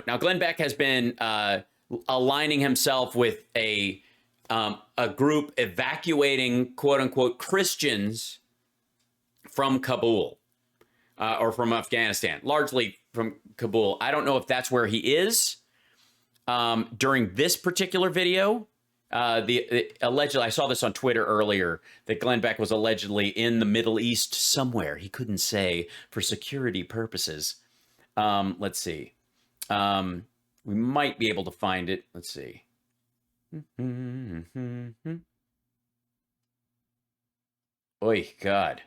Now, Glenn Beck has been aligning himself with a group evacuating, quote unquote, Christians from Kabul or from Afghanistan, largely from Kabul. I don't know if that's where he is during this particular video. Allegedly, I saw this on Twitter earlier, that Glenn Beck was allegedly in the Middle East somewhere. He couldn't say for security purposes. Let's see. We might be able to find it. Let's see. Oy, God.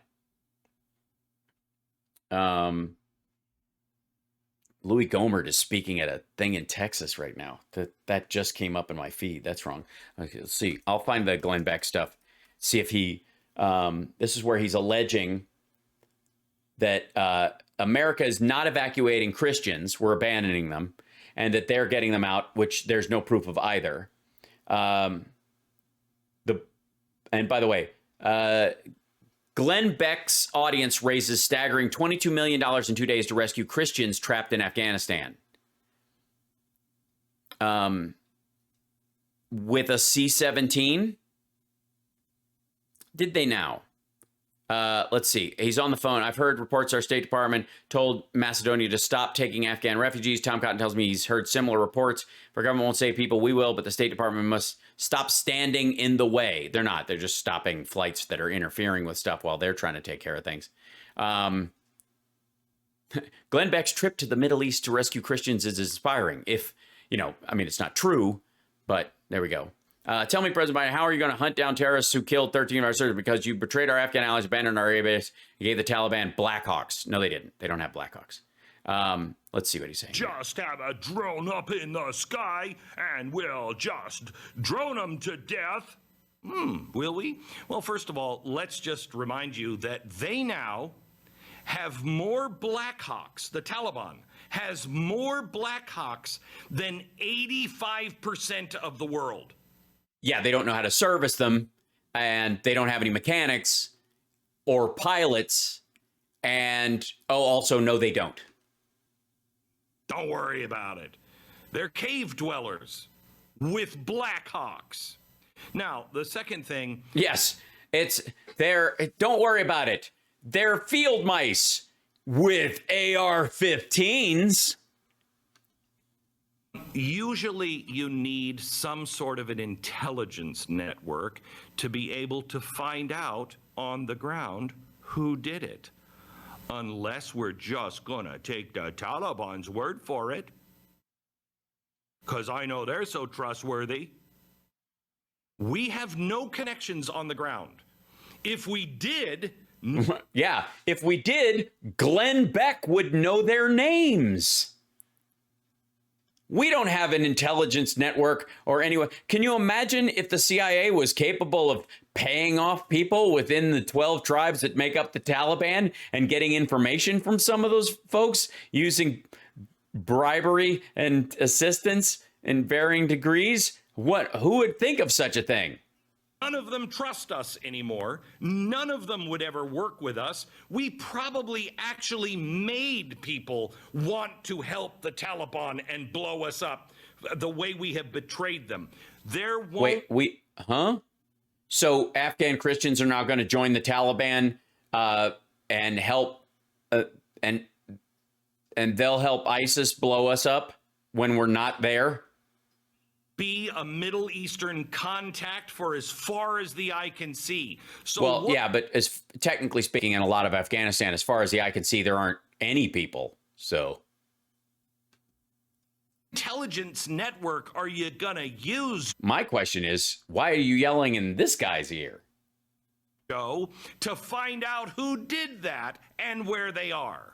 Louis Gohmert is speaking at a thing in Texas right now. That just came up in my feed. That's wrong. Okay, let's see. I'll find the Glenn Beck stuff. See if he... this is where he's alleging that America is not evacuating Christians. We're abandoning them. And that they're getting them out, which there's no proof of either. And by the way, Glenn Beck's audience raises staggering $22 million in 2 days to rescue Christians trapped in Afghanistan. With a C-17? Did they now? Let's see. He's on the phone. I've heard reports our State Department told Macedonia to stop taking Afghan refugees. Tom Cotton tells me he's heard similar reports. If our government won't save people, we will, but the State Department must stop standing in the way. They're not. They're just stopping flights that are interfering with stuff while they're trying to take care of things. Glenn Beck's trip to the Middle East to rescue Christians is inspiring. If, I mean, it's not true, but there we go. Tell me, President Biden, how are you going to hunt down terrorists who killed 13 of our soldiers because you betrayed our Afghan allies, abandoned our air base, and gave the Taliban Blackhawks? No, they didn't. They don't have Blackhawks. Let's see what he's saying. Just have a drone up in the sky, and we'll just drone them to death. Will we? Well, first of all, let's just remind you that they now have more Blackhawks. The Taliban has more Blackhawks than 85% of the world. Yeah, they don't know how to service them, and they don't have any mechanics or pilots, and, also, no, they don't. Don't worry about it. They're cave dwellers with Blackhawks. Now, the second thing... Yes, don't worry about it. They're field mice with AR-15s. Usually you need some sort of an intelligence network to be able to find out on the ground who did it. Unless we're just gonna take the Taliban's word for it. Because I know they're so trustworthy. We have no connections on the ground. If we did... Yeah, if we did, Glenn Beck would know their names. We don't have an intelligence network or anyone. Can you imagine if the CIA was capable of paying off people within the 12 tribes that make up the Taliban and getting information from some of those folks using bribery and assistance in varying degrees? Who would think of such a thing? None of them trust us anymore. None of them would ever work with us. We probably actually made people want to help the Taliban and blow us up the way we have betrayed them. So Afghan Christians are now going to join the Taliban and help and they'll help ISIS blow us up when we're not there? Be a Middle Eastern contact for as far as the eye can see. So well, yeah, but as technically speaking, in a lot of Afghanistan, as far as the eye can see, there aren't any people. So, intelligence network are you gonna use? My question is, why are you yelling in this guy's ear? To find out who did that and where they are.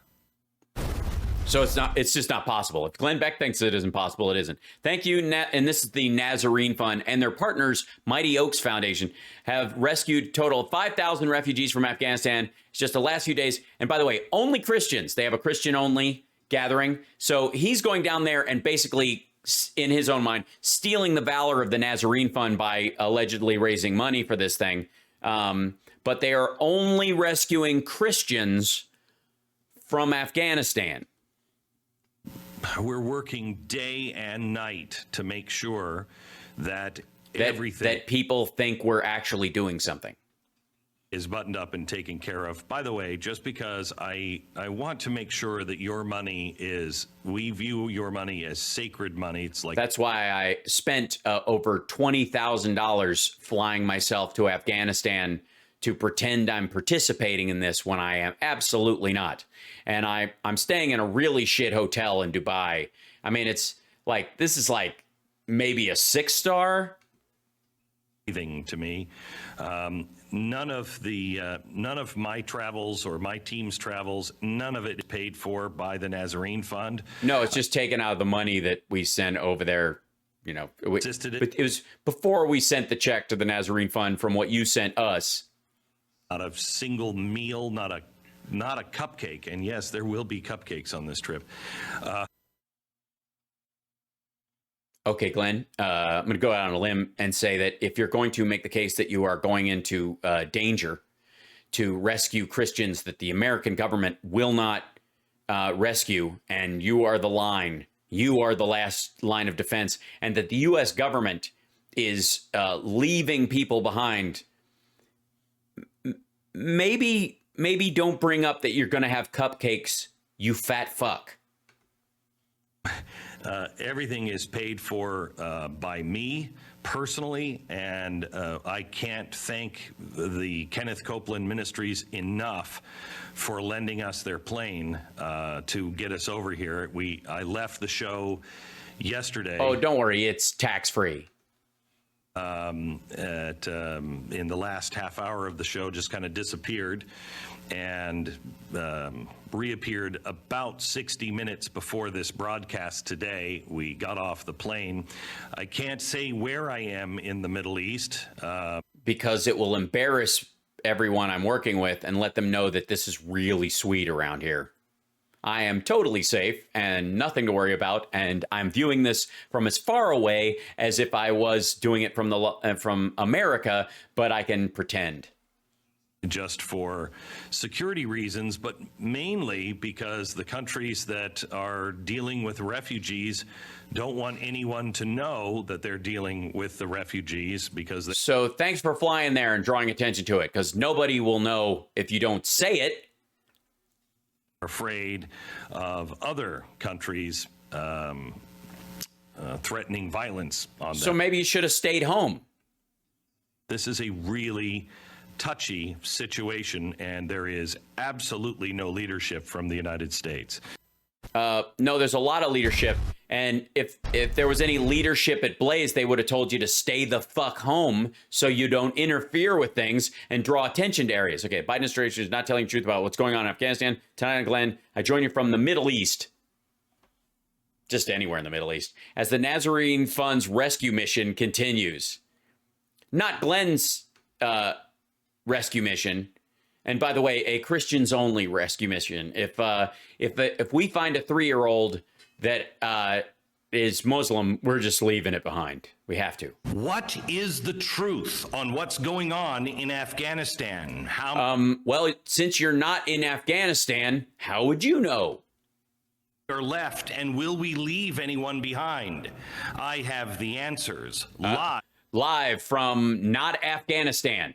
So it's just not possible. If Glenn Beck thinks it isn't possible, it isn't. Thank you. And this is the Nazarene Fund and their partners, Mighty Oaks Foundation, have rescued a total of 5,000 refugees from Afghanistan. It's just the last few days. And by the way, only Christians. They have a Christian-only gathering. So he's going down there and basically, in his own mind, stealing the valor of the Nazarene Fund by allegedly raising money for this thing. But they are only rescuing Christians from Afghanistan. we're working day and night to make sure that everything that people think we're actually doing something is buttoned up and taken care of. By the way, just because I want to make sure that your money we view your money as sacred money. It's like, that's why I spent over $20,000 flying myself to Afghanistan to pretend I'm participating in this when I am absolutely not. And I'm staying in a really shit hotel in Dubai. I mean, it's like, this is like maybe a 6-star. Thing to me. None of my travels or my team's travels, none of it is paid for by the Nazarene Fund. No, it's just taken out of the money that we sent over there. You know, it was before we sent the check to the Nazarene Fund from what you sent us. Not a single meal, not a cupcake. And yes, there will be cupcakes on this trip. Okay, Glenn, I'm going to go out on a limb and say that if you're going to make the case that you are going into danger to rescue Christians that the American government will not rescue, and you are the last line of defense, and that the U.S. government is leaving people behind, maybe don't bring up that you're going to have cupcakes, you fat fuck. Everything is paid for by me personally, and I can't thank the Kenneth Copeland Ministries enough for lending us their plane to get us over here. I left the show yesterday. Oh, don't worry, it's tax-free. In the last half hour of the show, just kind of disappeared and reappeared about 60 minutes before this broadcast today. We got off the plane. I can't say where I am in the Middle East. Because it will embarrass everyone I'm working with and let them know that this is really sweet around here. I am totally safe and nothing to worry about, and I'm viewing this from as far away as if I was doing it from America, but I can pretend. Just for security reasons, but mainly because the countries that are dealing with refugees don't want anyone to know that they're dealing with the refugees because So thanks for flying there and drawing attention to it, because nobody will know if you don't say it. Afraid of other countries threatening violence on them. So maybe you should have stayed home. This is a really touchy situation, and there is absolutely no leadership from the United States. No, there's a lot of leadership. And if there was any leadership at Blaze, they would have told you to stay the fuck home so you don't interfere with things and draw attention to areas. Okay, Biden administration is not telling the truth about what's going on in Afghanistan. Tonight, Glenn, I join you from the Middle East. Just anywhere in the Middle East. As the Nazarene Fund's rescue mission continues. Not Glenn's rescue mission. And by the way, a Christians only rescue mission. If we find a 3-year-old that is Muslim, we're just leaving it behind. We have to. What is the truth on what's going on in Afghanistan? Well, since you're not in Afghanistan, how would you know? Are left, and will we leave anyone behind? I have the answers. Live from not Afghanistan.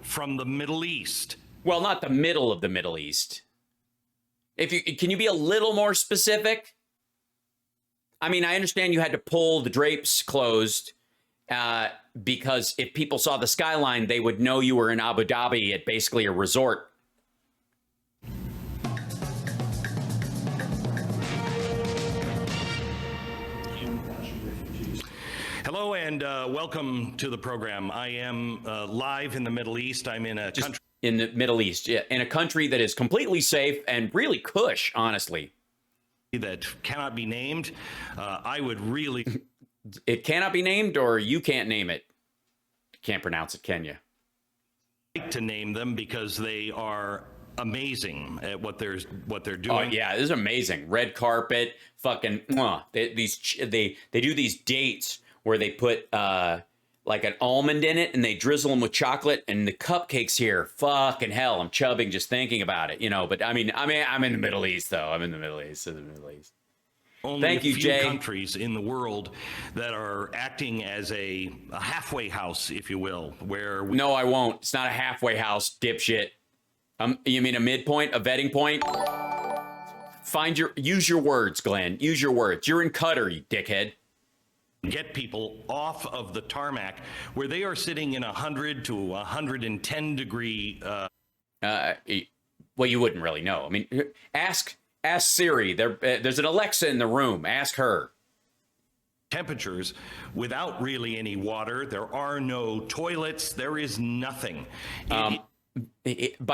From the Middle East. Well, not the middle of the Middle East. Can you be a little more specific? I mean, I understand you had to pull the drapes closed because if people saw the skyline, they would know you were in Abu Dhabi at basically a resort. Hello and welcome to the program. I am live in the Middle East. I'm in a country. In the Middle East, yeah, in a country that is completely safe and really cush, honestly. That cannot be named. I would really. It cannot be named, or you can't name it. Can't pronounce it, can you? Like to name them because they are amazing at what they're doing. Oh yeah, this is amazing. Red carpet, fucking. They do these dates where they put like an almond in it and they drizzle them with chocolate, and the cupcakes here, fucking hell, I'm chubbing just thinking about it, you know. But I mean, I'm in the Middle East though. I'm in the Middle East. Only Thank a you, few Jay. countries in the world that are acting as a halfway house, if you will, where we No, I won't. It's not a halfway house, dipshit. You mean a midpoint, a vetting point? Use your words, Glenn. Use your words. You're in Qatar, you dickhead. get people off of the tarmac where they are sitting in 100 to 110 degree. Well, you wouldn't really know. I mean, ask Siri. There's an Alexa in the room. Ask her. Temperatures without really any water. There are no toilets. There is nothing. By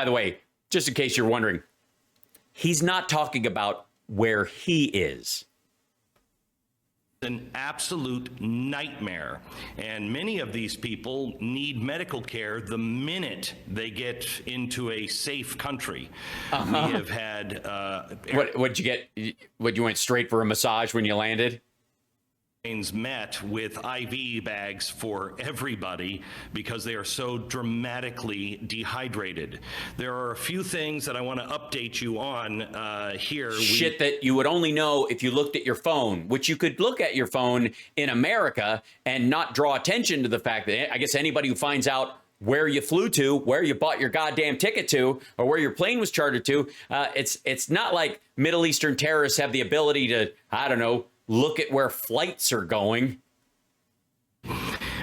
the way, just in case you're wondering, he's not talking about where he is. An absolute nightmare. And many of these people need medical care the minute they get into a safe country. We have had... What'd you get? What, you went straight for a massage when you landed? Met with IV bags for everybody because they are so dramatically dehydrated. There are a few things that I want to update you on here. Shit that you would only know if you looked at your phone, which you could look at your phone in America and not draw attention to the fact that I guess anybody who finds out where you flew to, where you bought your goddamn ticket to, or where your plane was chartered to, it's not like Middle Eastern terrorists have the ability to, I don't know, look at where flights are going.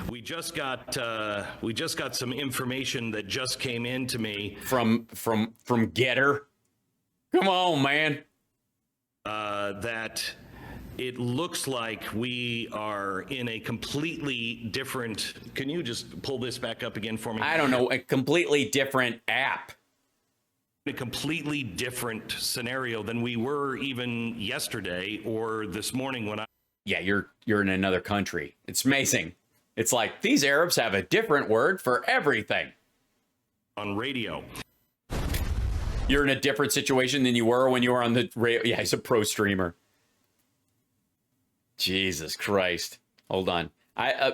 We just got some information that just came in to me from Getter. Come on, man. That it looks like we are in a completely different. Can you just pull this back up again for me? I don't know, a completely different app. A completely different scenario than we were even yesterday or this morning when I... Yeah, you're in another country. It's amazing. It's like these Arabs have a different word for everything. On radio. You're in a different situation than you were when you were on the radio. Yeah, he's a pro streamer. Jesus Christ. Hold on.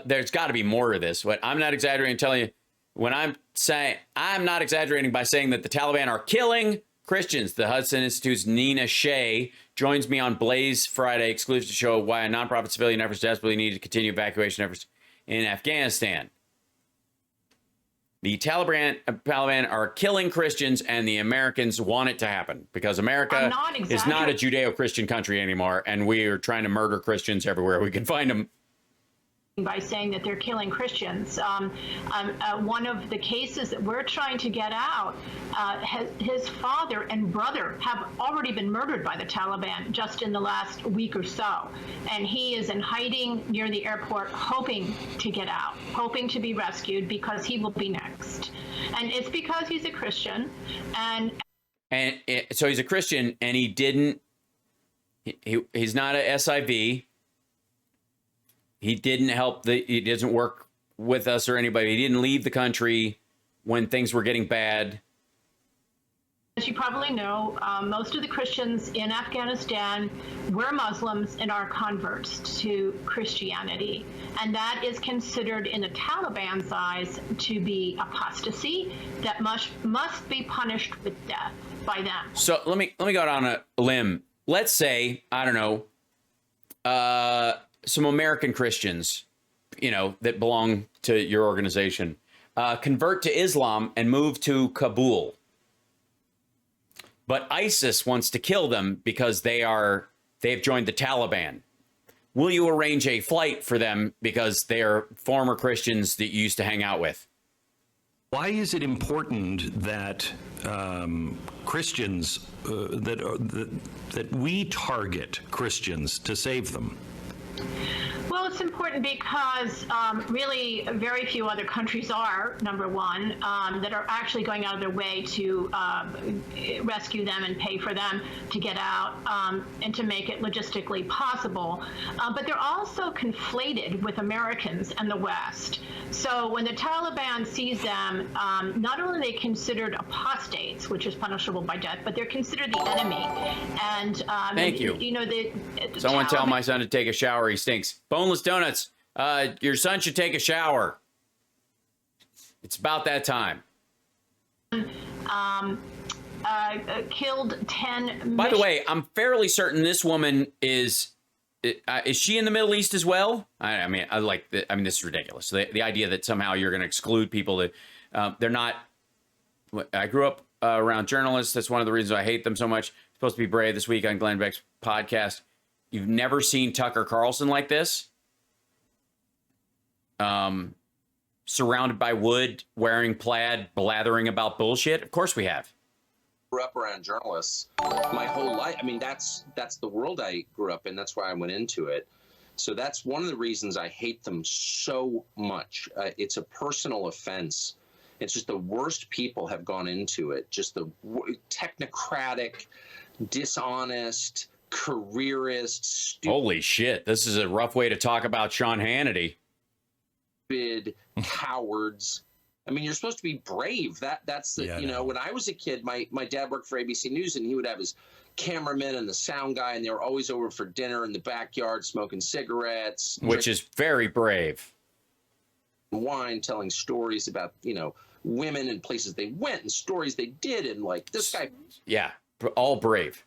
There's got to be more to this. What I'm not exaggerating, telling you. When I'm saying, I'm not exaggerating by saying that the Taliban are killing Christians. The Hudson Institute's Nina Shea joins me on Blaze Friday, exclusive to show why a nonprofit civilian efforts desperately need to continue evacuation efforts in Afghanistan. The Taliban are killing Christians, and the Americans want it to happen because America is not a Judeo-Christian country anymore, and we are trying to murder Christians everywhere we can find them. By saying that they're killing Christians. One of the cases that we're trying to get out, his father and brother have already been murdered by the Taliban just in the last week or so. And he is in hiding near the airport, hoping to get out, hoping to be rescued because he will be next. And it's because he's a Christian. So he's a Christian, and he's not a SIV. He didn't help. He doesn't work with us or anybody. He didn't leave the country when things were getting bad. As you probably know, most of the Christians in Afghanistan were Muslims and are converts to Christianity. And that is considered in the Taliban's eyes to be apostasy that must be punished with death by them. So let me go out on a limb. Let's say, I don't know, some American Christians, that belong to your organization, convert to Islam and move to Kabul. But ISIS wants to kill them because they've joined the Taliban. Will you arrange a flight for them because they are former Christians that you used to hang out with? Why is it important that Christians, that we target Christians to save them? Well, it's important because really very few other countries are, number one, that are actually going out of their way to rescue them and pay for them to get out and to make it logistically possible. But they're also conflated with Americans and the West. So when the Taliban sees them, not only are they considered apostates, which is punishable by death, but they're considered the enemy. And thank you. Someone tell my son to take a shower. He stinks. Boneless Donuts. Your son should take a shower. It's about that time. Killed 10. By the way, I'm fairly certain this woman is is she in the Middle East as well? I mean, this is ridiculous. The idea that somehow you're going to exclude people that they're not. I grew up around journalists. That's one of the reasons I hate them so much. Supposed to be brave this week on Glenn Beck's podcast. You've never seen Tucker Carlson like this? Surrounded by wood, wearing plaid, blathering about bullshit? Of course we have. Grew up around journalists my whole life. I mean, that's the world I grew up in. That's why I went into it. So that's one of the reasons I hate them so much. It's a personal offense. It's just the worst people have gone into it. Just the technocratic, dishonest, careerist, stupid. Holy shit. This is a rough way to talk about Sean Hannity. Cowards. I mean, you're supposed to be brave. That's the, when I was a kid, my dad worked for ABC News, and he would have his cameraman and the sound guy, and they were always over for dinner in the backyard smoking cigarettes. Which is very brave. Wine, telling stories about, women and places they went and stories they did. And like this guy. Yeah, all brave.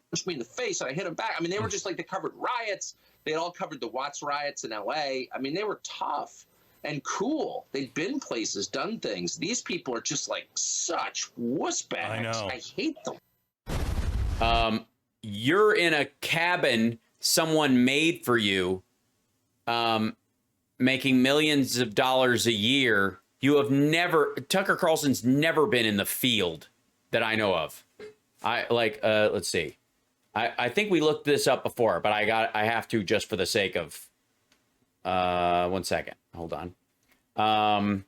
Pushed me in the face and I hit him back. I mean, they were just like, they covered riots. They all covered the Watts riots in LA. I mean, they were tough and cool. They'd been places, done things. These people are just like such wussbags. I know. I hate them. You're in a cabin someone made for you, making millions of dollars a year. Tucker Carlson's never been in the field that I know of. Let's see. I think we looked this up before, but I have to just for the sake of 1 second. Hold on.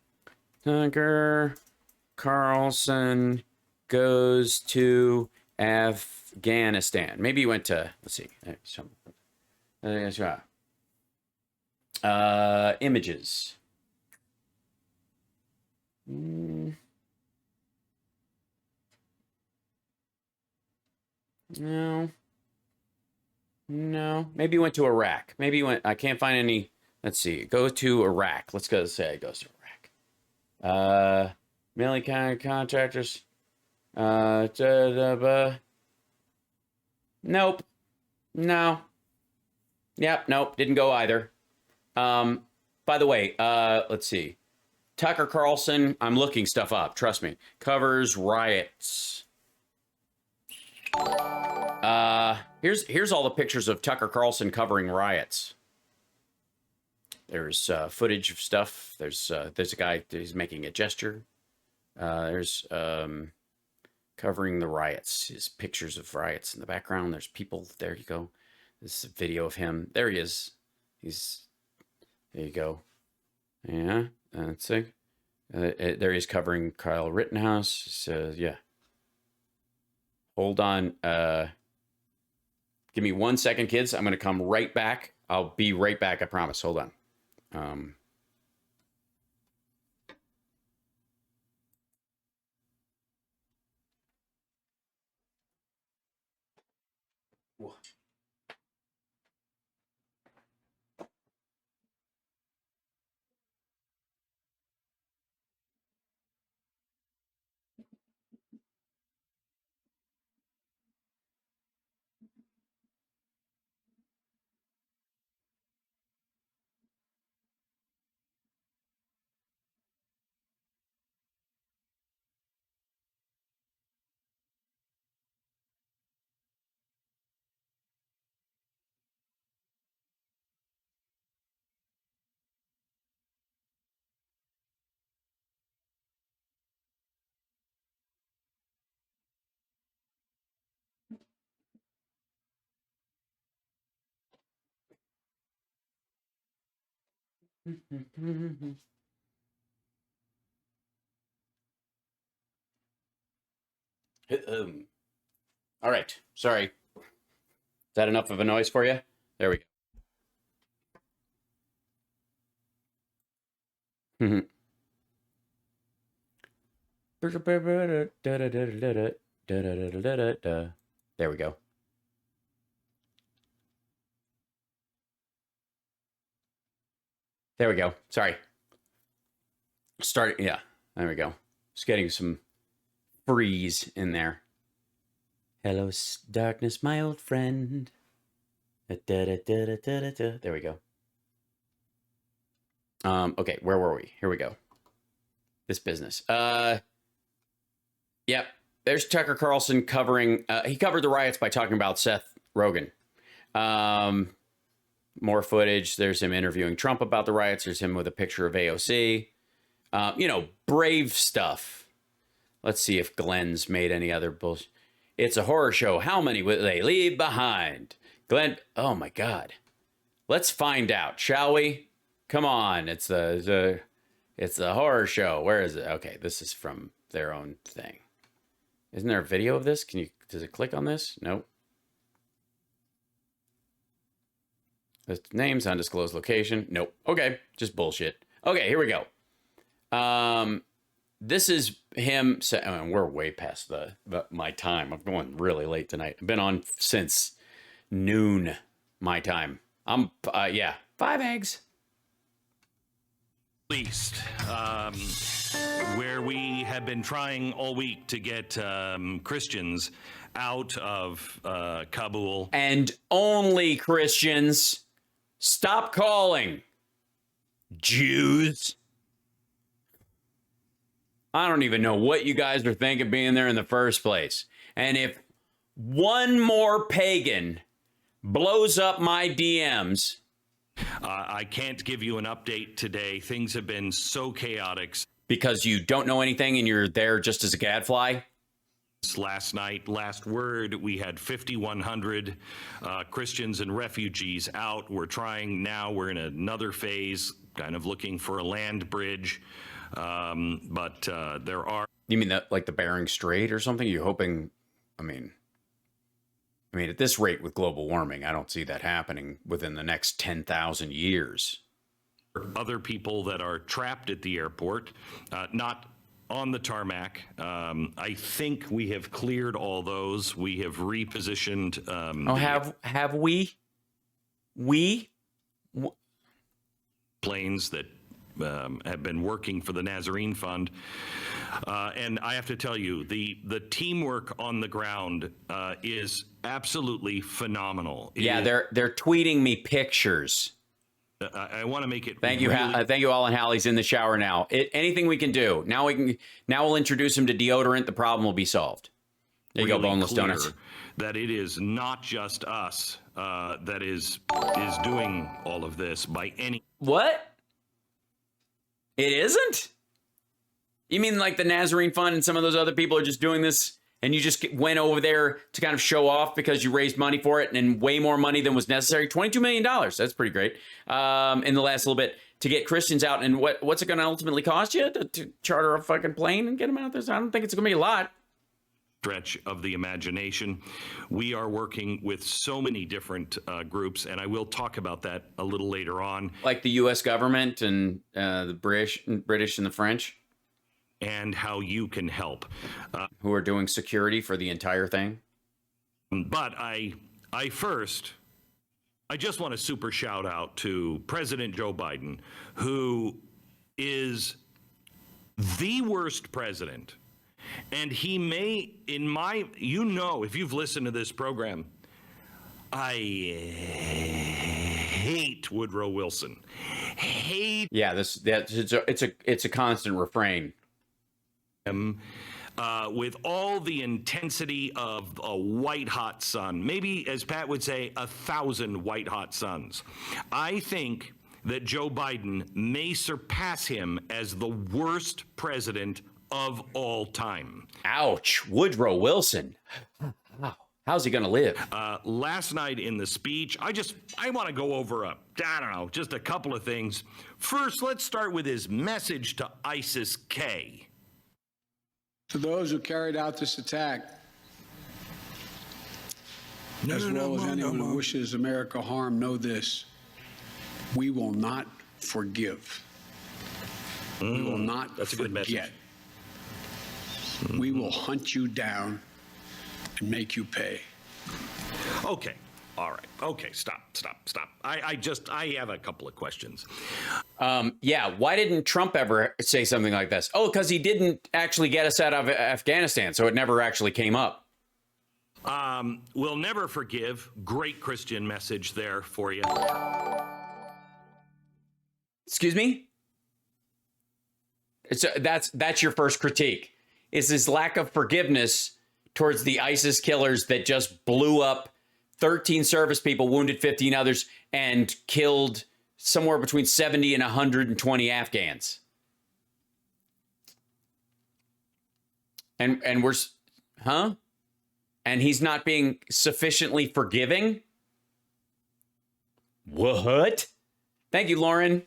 Tucker Carlson goes to Afghanistan. Maybe he went to, let's see. Images. No. Maybe he went to Iraq. Maybe he went. I can't find any. Let's see. Go to Iraq. Let's go say it goes to Iraq. Mainly kind of contractors. Nope. No. Yep. Nope. Didn't go either. By the way, let's see. Tucker Carlson, I'm looking stuff up, trust me. Covers riots. Here's all the pictures of Tucker Carlson covering riots. There's footage of stuff. There's a guy, he's making a gesture. There's covering the riots. His pictures of riots in the background. There's people. There you go. This is a video of him. There he is. There you go. Yeah, that's it. There he's covering Kyle Rittenhouse. So yeah. Hold on. Give me 1 second, kids. I'm going to come right back. I'll be right back. I promise. Hold on. All right. Sorry. Is that enough of a noise for you? There we go. There we go. There we go. Sorry. Yeah, there we go. Just getting some freeze in there. Hello, darkness, my old friend. There we go. Okay, where were we? Here we go. This business. Yep. There's Tucker Carlson covering. He covered the riots by talking about Seth Rogen. More footage. There's him interviewing Trump about the riots. There's him with a picture of AOC. Brave stuff. Let's see if Glenn's made any other bullshit. It's a horror show. How many will they leave behind? Glenn. Oh my God. Let's find out, shall we? Come on. It's the horror show. Where is it? Okay, this is from their own thing. Isn't there a video of this? Does it click on this? Nope. The name's undisclosed location. Nope. Okay, just bullshit. Okay, here we go. This is him. We're way past my time. I'm going really late tonight. I've been on since noon my time. 5 eggs. Least, where we have been trying all week to get Christians out of Kabul. And only Christians. Stop calling Jews. I don't even know what you guys are thinking being there in the first place. And if one more pagan blows up my DMs... I can't give you an update today. Things have been so chaotic. Because you don't know anything and you're there just as a gadfly? Last word, we had 5,100 Christians and refugees out. We're in another phase, kind of looking for a land bridge. But there are... You mean that, like the Bering Strait or something? You're hoping... I mean, at this rate with global warming, I don't see that happening within the next 10,000 years. Other people that are trapped at the airport, not on the tarmac. I think we have cleared all those. We have repositioned. Have we? Planes that have been working for the Nazarene Fund. And I have to tell you, the teamwork on the ground is absolutely phenomenal. Yeah, they're tweeting me pictures. I want to make it. Thank you, thank you, Alan Halley's in the shower now. Anything we can do now. Now we'll introduce him to deodorant. The problem will be solved. There you go, boneless donuts. That it is not just us that is doing all of this by any. What? It isn't? You mean like the Nazarene Fund and some of those other people are just doing this and you just went over there to kind of show off because you raised money for it and way more money than was necessary? $22 million. That's pretty great. In the last little bit to get Christians out. And what's it going to ultimately cost you to charter a fucking plane and get them out there? I don't think it's going to be a lot. Stretch of the imagination. We are working with so many different groups, and I will talk about that a little later on. Like the U.S. government and the British and the French? And how you can help. Who are doing security for the entire thing? But I just want to super shout out to President Joe Biden, who is the worst president. And he may, if you've listened to this program, I hate Woodrow Wilson. Yeah, it's a constant refrain. With all the intensity of a white-hot sun, maybe, as Pat would say, 1,000 white-hot suns. I think that Joe Biden may surpass him as the worst president of all time. Ouch, Woodrow Wilson. How's he going to live? Last night in the speech, I want to go over just a couple of things. First, let's start with his message to ISIS-K. To those who carried out this attack, as well as anyone who wishes America harm, know this: we will not forgive. We will not That's a good message. forget. We will hunt you down and make you pay. Okay. All right. Okay. Stop. I have a couple of questions. Yeah. Why didn't Trump ever say something like this? Oh, because he didn't actually get us out of Afghanistan, so it never actually came up. We'll never forgive. Great Christian message there for you. Excuse me? That's your first critique, is this lack of forgiveness towards the ISIS killers that just blew up 13 service people, wounded 15 others, and killed somewhere between 70 and 120 Afghans. And we're, huh? And he's not being sufficiently forgiving? What? Thank you, Lauren.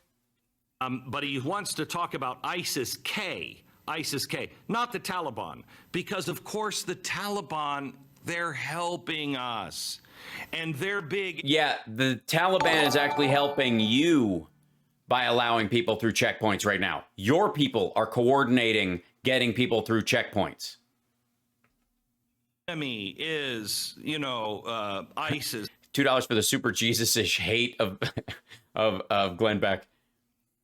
But he wants to talk about ISIS-K, not the Taliban, because of course the Taliban, they're helping us. And they're big. Yeah, the Taliban is actually helping you by allowing people through checkpoints right now. Your people are coordinating getting people through checkpoints. Enemy is, ISIS. $2 for the super Jesus-ish hate of Glenn Beck.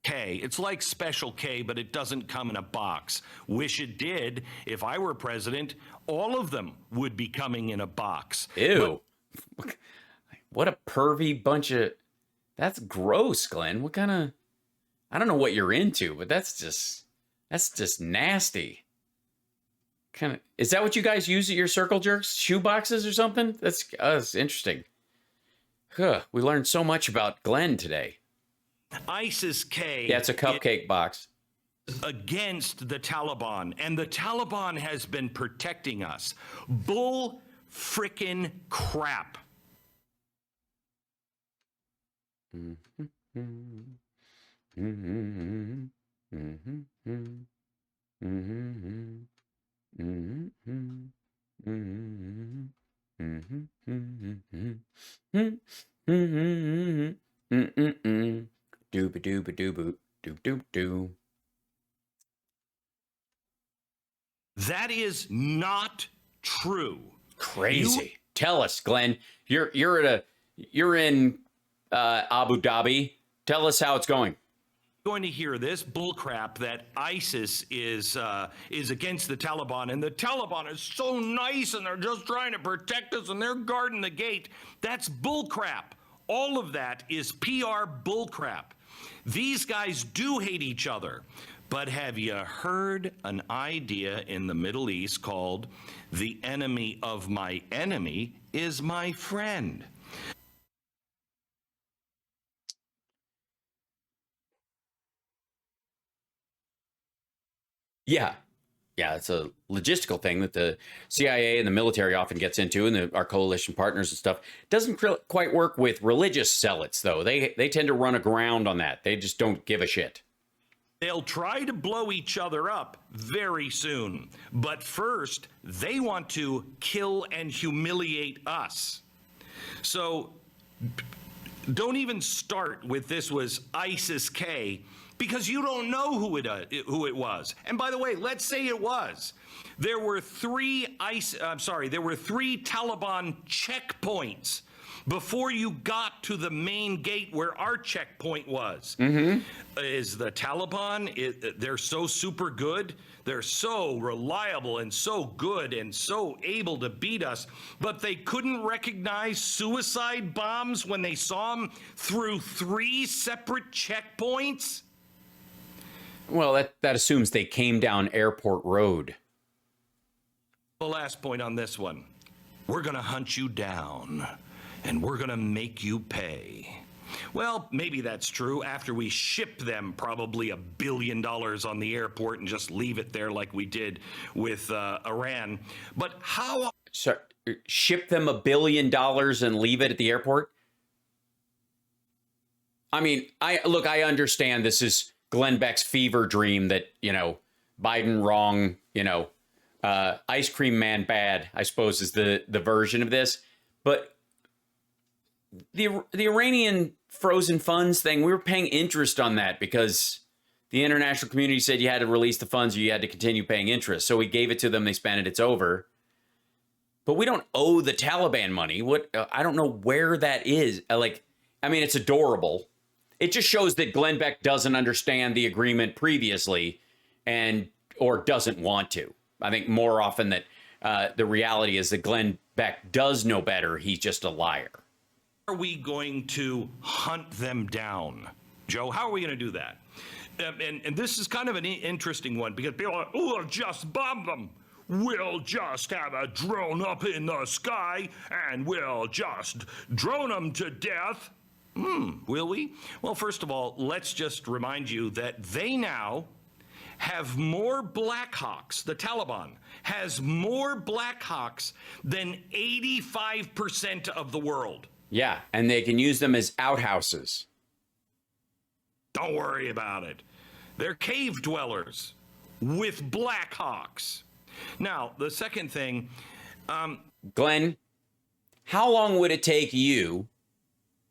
K. It's like Special K, but it doesn't come in a box. Wish it did. If I were president, all of them would be coming in a box. Ew. What a pervy bunch of... That's gross, Glenn. What kind of... I don't know what you're into, but that's just nasty. Kind of... Is that what you guys use at your circle jerks? Shoe boxes or something? That's interesting. Huh. We learned so much about Glenn today. ISIS-K. Yeah, it's a cupcake box. Against the Taliban, and the Taliban has been protecting us. Bull frickin' crap. Dooba-dooba-dooba-doo-doo-doo. That is not true. Crazy. Tell us, Glenn. You're in Abu Dhabi. Tell us how it's going. Going to hear this bullcrap that ISIS is against the Taliban, and the Taliban is so nice and they're just trying to protect us and they're guarding the gate. That's bullcrap. All of that is PR bullcrap. These guys do hate each other. But have you heard an idea in the Middle East called the enemy of my enemy is my friend? Yeah. Yeah, it's a logistical thing that the CIA and the military often gets into, and our coalition partners and stuff. Doesn't quite work with religious zealots, though. They tend to run aground on that. They just don't give a shit. They'll try to blow each other up very soon. But first, they want to kill and humiliate us. So don't even start with this was ISIS-K, because you don't know who it was. And by the way, let's say it was. There were three Taliban checkpoints before you got to the main gate where our checkpoint was. Mm-hmm. Is the Taliban, they're so super good, they're so reliable and so good and so able to beat us, but they couldn't recognize suicide bombs when they saw them through 3 separate checkpoints? Well, that assumes they came down Airport Road. The last point on this one. We're going to hunt you down, and we're going to make you pay. Well, maybe that's true after we ship them probably $1 billion on the airport and just leave it there like we did with Iran. But how... So, ship them $1 billion and leave it at the airport? I mean, I understand this is Glenn Beck's fever dream that, Biden wrong, ice cream man bad, I suppose is the version of this. But the Iranian frozen funds thing, we were paying interest on that because the international community said you had to release the funds or you had to continue paying interest. So we gave it to them. They spent it. It's over. But we don't owe the Taliban money. I don't know where that is. It's adorable. It just shows that Glenn Beck doesn't understand the agreement previously or doesn't want to. I think more often that the reality is that Glenn Beck does know better. He's just a liar. Are we going to hunt them down? Joe, how are we going to do that? And this is kind of an interesting one because people are like, oh, we'll just bomb them. We'll just have a drone up in the sky and we'll just drone them to death. Will we? Well, first of all, let's just remind you that they now have more Black Hawks. The Taliban has more Black Hawks than 85% of the world. Yeah, and they can use them as outhouses. Don't worry about it. They're cave dwellers with Black Hawks. Now, the second thing, Glenn, how long would it take you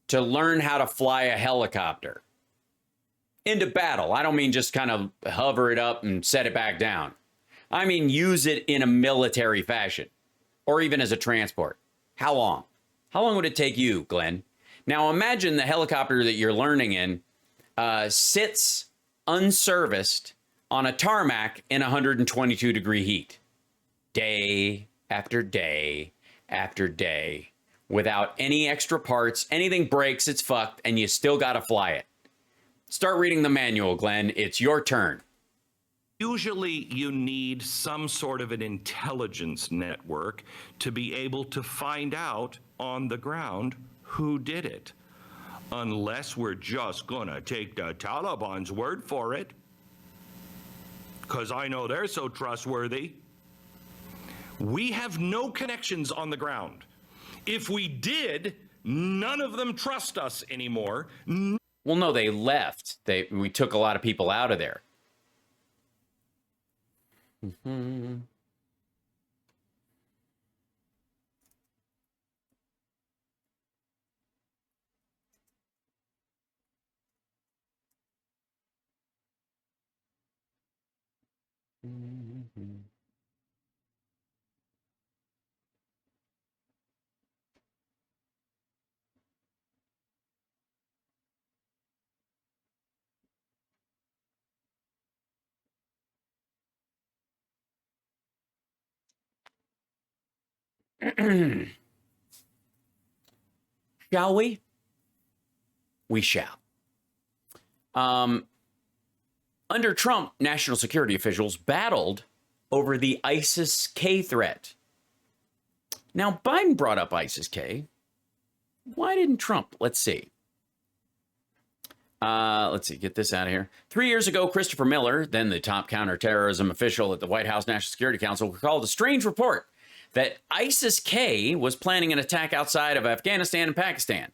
to learn how to fly a helicopter into battle? I don't mean just kind of hover it up and set it back down. I mean, use it in a military fashion or even as a transport. How long? How long would it take you, Glenn? Now, imagine the helicopter that you're learning in sits unserviced on a tarmac in 122-degree heat. Day after day after day. Without any extra parts, anything breaks, it's fucked, and you still got to fly it. Start reading the manual, Glenn. It's your turn. usually you need some sort of an intelligence network to be able to find out on the ground who did it. Unless we're just gonna take the Taliban's word for it, because I know they're so trustworthy. We have no connections on the ground. If we did, none of them trust us anymore. Well, no, they left. We took a lot of people out of there. Mm-hmm. Mm-hmm. Shall we? We shall. Under Trump, national security officials battled over the ISIS-K threat. Now, Biden brought up ISIS-K. Why didn't Trump? Let's see. Get this out of here. 3 years ago, Christopher Miller, then the top counterterrorism official at the White House National Security Council, recalled a strange report that ISIS-K was planning an attack outside of Afghanistan and Pakistan.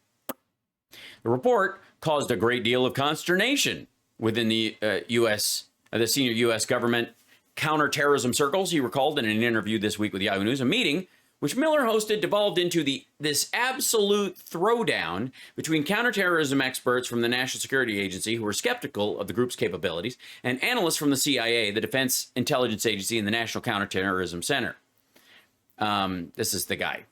The report caused a great deal of consternation within the the senior U.S. government counterterrorism circles. He recalled in an interview this week with Yahoo News, a meeting which Miller hosted devolved into this absolute throwdown between counterterrorism experts from the National Security Agency who were skeptical of the group's capabilities and analysts from the CIA, the Defense Intelligence Agency, and the National Counterterrorism Center. This is the guy.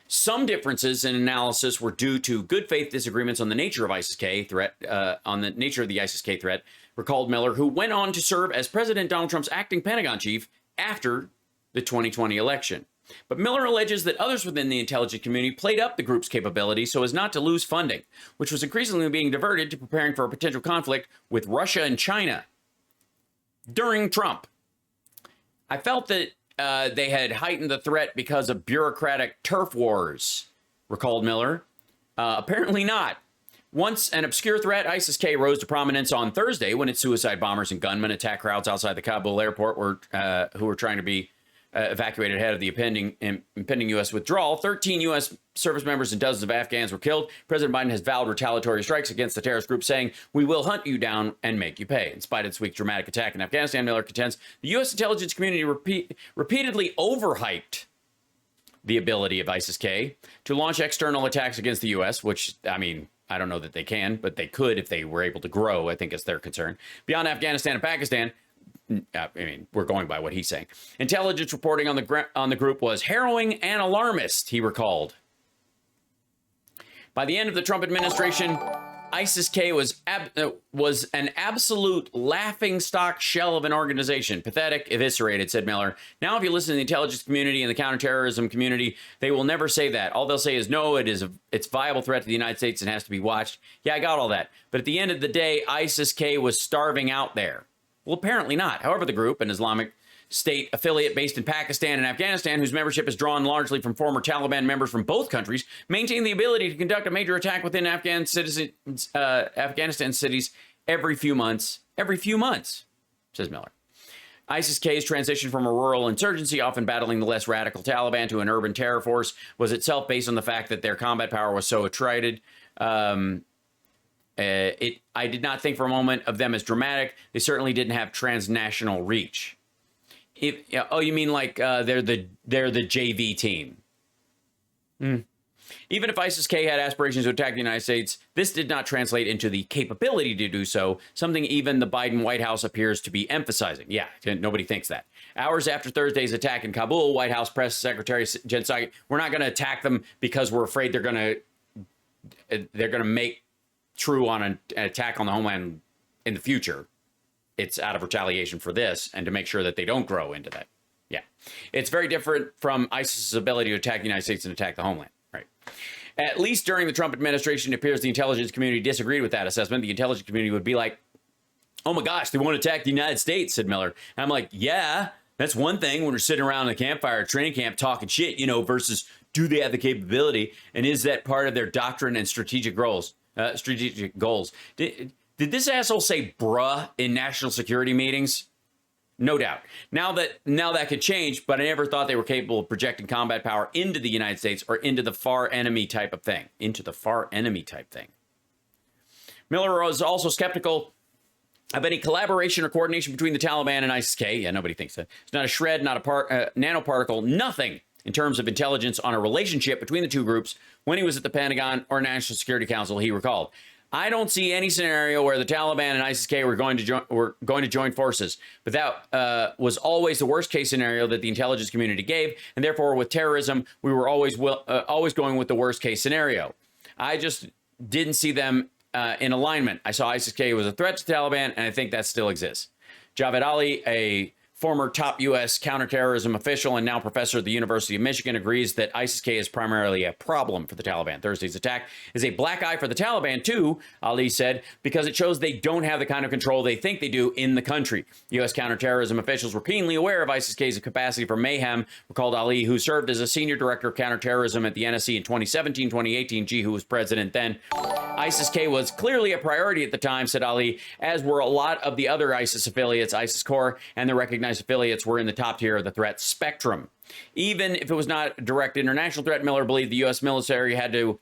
Some differences in analysis were due to good faith disagreements on the nature of ISIS-K threat, the ISIS-K threat, recalled Miller, who went on to serve as President Donald Trump's acting Pentagon chief after the 2020 election. But Miller alleges that others within the intelligence community played up the group's capabilities so as not to lose funding, which was increasingly being diverted to preparing for a potential conflict with Russia and China during Trump. I felt that they had heightened the threat because of bureaucratic turf wars, recalled Miller. Apparently not. Once an obscure threat, ISIS-K rose to prominence on Thursday when its suicide bombers and gunmen attacked crowds outside the Kabul airport who were trying to be evacuated ahead of the impending U.S. withdrawal. 13 U.S. service members and dozens of Afghans were killed. President Biden has vowed retaliatory strikes against the terrorist group, saying, "We will hunt you down and make you pay." In spite of this week's dramatic attack in Afghanistan, Miller contends the U.S. intelligence community repeatedly overhyped the ability of ISIS-K to launch external attacks against the U.S., which, I mean, I don't know that they can, but they could if they were able to grow, I think is their concern. Beyond Afghanistan and Pakistan, I mean, we're going by what he's saying. Intelligence reporting on the group was harrowing and alarmist, he recalled. By the end of the Trump administration, ISIS-K was an absolute laughingstock shell of an organization. Pathetic, eviscerated, said Miller. Now, if you listen to the intelligence community and the counterterrorism community, they will never say that. All they'll say is, no, it's a viable threat to the United States and has to be watched. Yeah, I got all that. But at the end of the day, ISIS-K was starving out there. Well, apparently not. However, the group, an Islamic State affiliate based in Pakistan and Afghanistan, whose membership is drawn largely from former Taliban members from both countries, maintain the ability to conduct a major attack within Afghanistan cities every few months, says Miller. ISIS-K's transition from a rural insurgency, often battling the less radical Taliban, to an urban terror force was itself based on the fact that their combat power was so attrited. I did not think for a moment of them as dramatic. They certainly didn't have transnational reach. You mean like they're the JV team? Even if ISIS-K had aspirations to attack the United States, this did not translate into the capability to do so, something even the Biden White House appears to be emphasizing. Yeah, nobody thinks that. Hours after Thursday's attack in Kabul, White House Press Secretary Jen Psaki, we're not going to attack them because we're afraid they're going to make true on an attack on the homeland in the future. It's out of retaliation for this and to make sure that they don't grow into that. Yeah. It's very different from ISIS's ability to attack the United States and attack the homeland. Right. At least during the Trump administration, it appears the intelligence community disagreed with that assessment. The intelligence community would be like, oh my gosh, they want to attack the United States, said Miller. And I'm like, yeah, that's one thing when we're sitting around in a campfire at training camp talking shit, versus do they have the capability? And is that part of their doctrine and strategic goals? Did this asshole say bruh in national security meetings? No doubt. Now that could change, but I never thought they were capable of projecting combat power into the United States or into the far enemy type of thing. Miller was also skeptical of any collaboration or coordination between the Taliban and ISIS-K. Yeah, nobody thinks that. It's not a shred, not a nanoparticle, nothing in terms of intelligence on a relationship between the two groups when he was at the Pentagon or National Security Council, he recalled. I don't see any scenario where the Taliban and ISIS-K were going to join forces, but that was always the worst case scenario that the intelligence community gave, and therefore with terrorism, we were always going with the worst case scenario. I just didn't see them in alignment. I saw ISIS-K was a threat to the Taliban, and I think that still exists. Javed Ali, a former top U.S. counterterrorism official and now professor at the University of Michigan, agrees that ISIS-K is primarily a problem for the Taliban. Thursday's attack is a black eye for the Taliban, too, Ali said, because it shows they don't have the kind of control they think they do in the country. U.S. counterterrorism officials were keenly aware of ISIS-K's capacity for mayhem, recalled Ali, who served as a senior director of counterterrorism at the NSC in 2017-2018, who was president then. ISIS-K was clearly a priority at the time, said Ali, as were a lot of the other ISIS affiliates, ISIS-Core, and the recognized affiliates were in the top tier of the threat spectrum. Even if it was not a direct international threat, Miller believed the U.S. military had to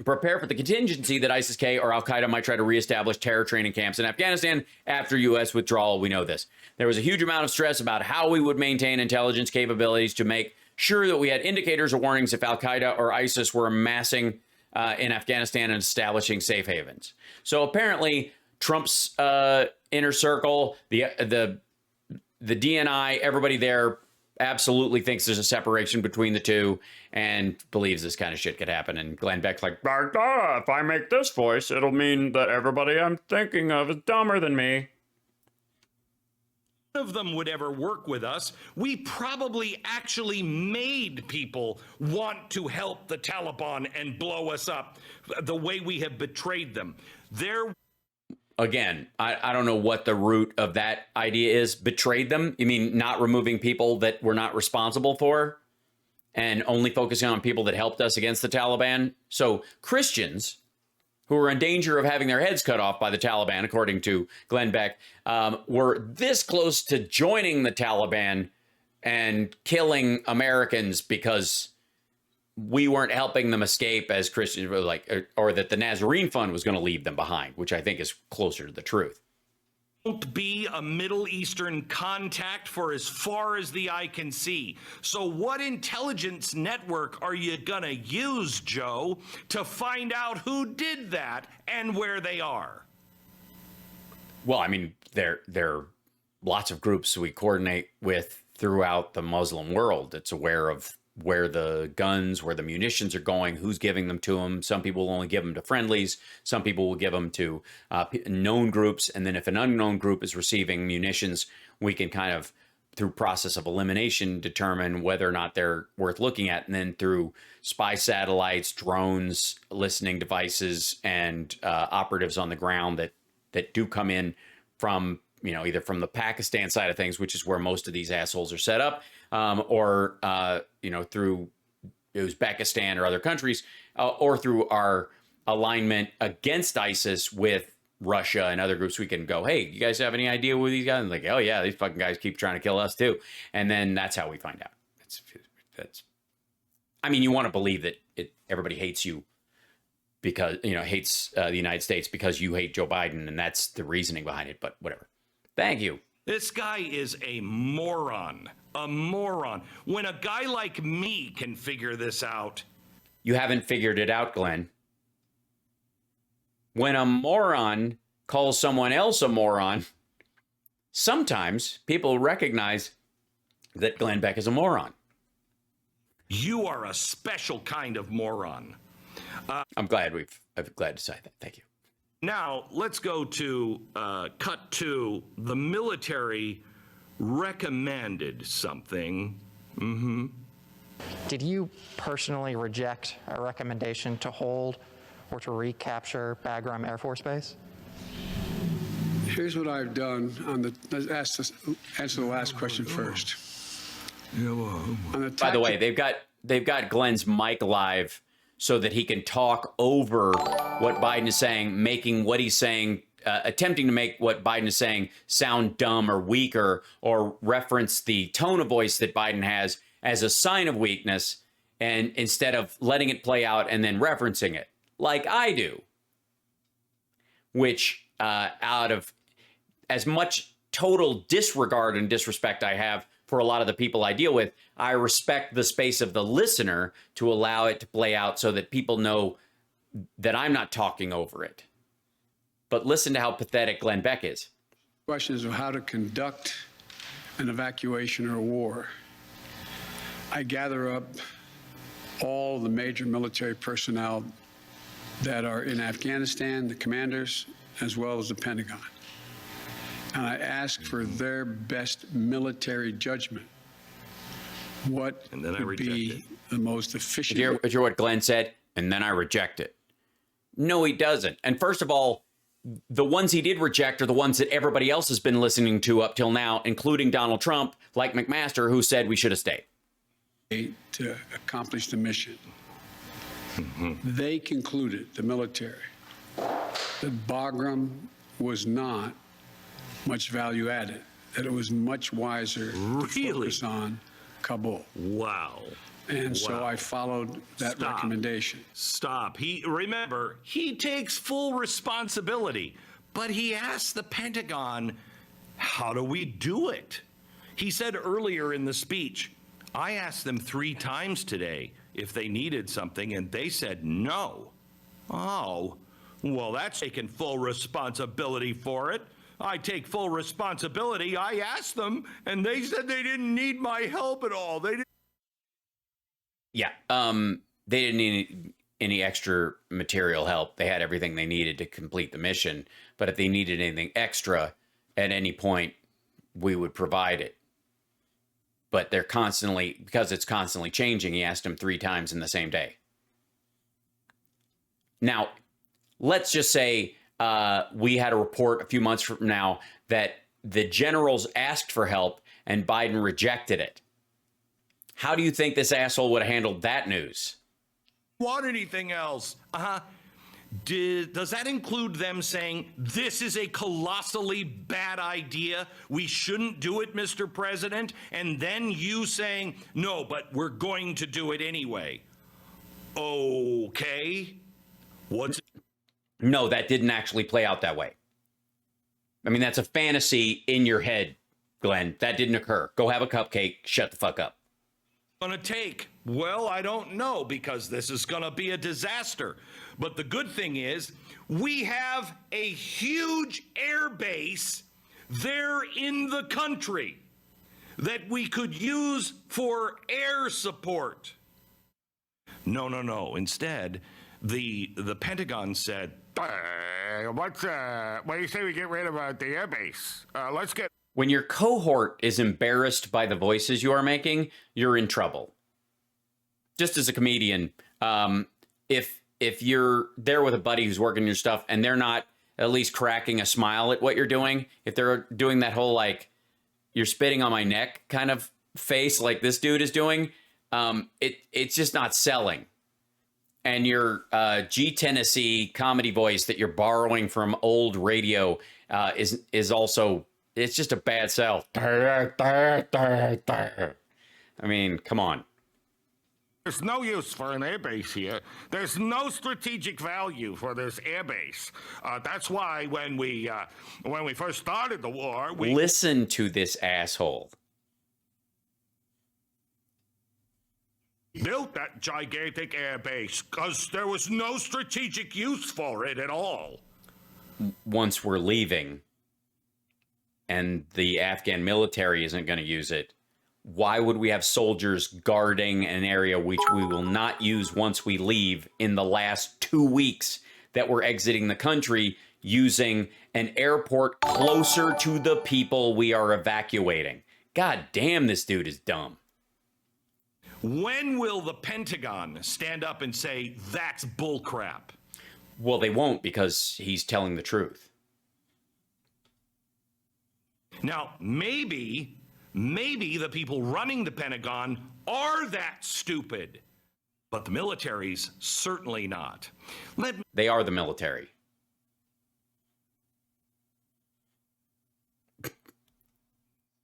prepare for the contingency that ISIS-K or Al-Qaeda might try to reestablish terror training camps in Afghanistan after U.S. withdrawal. We know this. There was a huge amount of stress about how we would maintain intelligence capabilities to make sure that we had indicators or warnings if Al-Qaeda or ISIS were amassing in Afghanistan and establishing safe havens. So apparently Trump's inner circle, the DNI, everybody there absolutely thinks there's a separation between the two and believes this kind of shit could happen. And Glenn Beck's like, if I make this voice, it'll mean that everybody I'm thinking of is dumber than me. Of them would ever work with us. We probably actually made people want to help the Taliban and blow us up the way we have betrayed them. Again, I don't know what the root of that idea is. Betrayed them? You mean not removing people that we're not responsible for and only focusing on people that helped us against the Taliban? So Christians who were in danger of having their heads cut off by the Taliban, according to Glenn Beck, were this close to joining the Taliban and killing Americans because we weren't helping them escape as Christians, or that the Nazarene Fund was going to leave them behind, which I think is closer to the truth. Won't be a Middle Eastern contact for as far as the eye can see. So what intelligence network are you going to use, Joe, to find out who did that and where they are? Well, I mean, there are lots of groups we coordinate with throughout the Muslim world that's aware of where the guns, where the munitions are going, who's giving them to them. Some people will only give them to friendlies. Some people will give them to known groups. And then if an unknown group is receiving munitions, we can kind of, through process of elimination, determine whether or not they're worth looking at. And then through spy satellites, drones, listening devices, and operatives on the ground that do come in from, either from the Pakistan side of things, which is where most of these assholes are set up, or through Uzbekistan or other countries, or through our alignment against ISIS with Russia and other groups. We can go, hey, you guys have any idea who these guys? And like, oh yeah, these fucking guys keep trying to kill us too. And then that's how we find out. That's. I mean, you want to believe that everybody hates you because hates the United States because you hate Joe Biden, and that's the reasoning behind it. But whatever. Thank you. This guy is a moron. A moron. When a guy like me can figure this out. You haven't figured it out, Glenn. When a moron calls someone else a moron, sometimes people recognize that Glenn Beck is a moron. You are a special kind of moron. I'm glad to say that. Thank you. Now, let's go to cut to the military recommended something. Mm-hmm. Did you personally reject a recommendation to hold or to recapture Bagram Air Force Base? Here's what I've done answer the last question first. By the way, they've got Glenn's mic live so that he can talk over what Biden is saying, making what he's saying, attempting to make what Biden is saying sound dumb or weaker, or reference the tone of voice that Biden has as a sign of weakness, and instead of letting it play out and then referencing it like I do, which out of as much total disregard and disrespect I have for a lot of the people I deal with, I respect the space of the listener to allow it to play out so that people know that I'm not talking over it. But listen to how pathetic Glenn Beck is. Questions of how to conduct an evacuation or a war. I gather up all the major military personnel that are in Afghanistan, the commanders, as well as the Pentagon. And I ask for their best military judgment. What would be the most efficient? Did you hear what Glenn said? And then I reject it. No, he doesn't. And first of all, the ones he did reject are the ones that everybody else has been listening to up till now, including Donald Trump, like McMaster, who said we should have stayed. To accomplish the mission. They concluded, the military, that Bagram was not much value added, that it was much wiser to focus on Kabul. Wow. And so I followed that recommendation. Stop. He takes full responsibility, but he asked the Pentagon, how do we do it? He said earlier in the speech, I asked them 3 times today if they needed something, and they said no. Oh, well, that's taking full responsibility for it. I take full responsibility. I asked them, and they said they didn't need my help at all. They didn't. Yeah, they didn't need any extra material help. They had everything they needed to complete the mission. But if they needed anything extra at any point, we would provide it. But they're constantly, because it's constantly changing, he asked them 3 times in the same day. Now, let's just say we had a report a few months from now that the generals asked for help and Biden rejected it. How do you think this asshole would have handled that news? Want anything else? Does that include them saying, this is a colossally bad idea, we shouldn't do it, Mr. President, and then you saying, no, but we're going to do it anyway? Okay. No, that didn't actually play out that way. I mean, that's a fantasy in your head, Glenn. That didn't occur. Go have a cupcake, shut the fuck up. Going to take? Well, I don't know, because this is going to be a disaster. But the good thing is we have a huge air base there in the country. that we could use for air support. No. Instead, the Pentagon said, what do you say we get rid of the airbase? Let's get... When your cohort is embarrassed by the voices you are making, you're in trouble. Just as a comedian, if you're there with a buddy who's working your stuff and they're not at least cracking a smile at what you're doing, if they're doing that whole, like, you're spitting on my neck kind of face like this dude is doing, it's just not selling. And your G Tennessee comedy voice that you're borrowing from old radio is also, it's just a bad sell. I mean, come on. There's no use for an airbase here. There's no strategic value for this airbase. That's why when we first started the war, we Listen to this asshole. built that gigantic airbase because there was no strategic use for it at all. Once we're leaving and the Afghan military isn't going to use it, why would we have soldiers guarding an area which we will not use once we leave in the last 2 weeks that we're exiting the country, using an airport closer to the people we are evacuating? God damn, this dude is dumb. when will the Pentagon stand up and say, that's bullcrap? Well, they won't, because he's telling the truth. Now, maybe the people running the Pentagon are that stupid, but the military's certainly not. They are the military.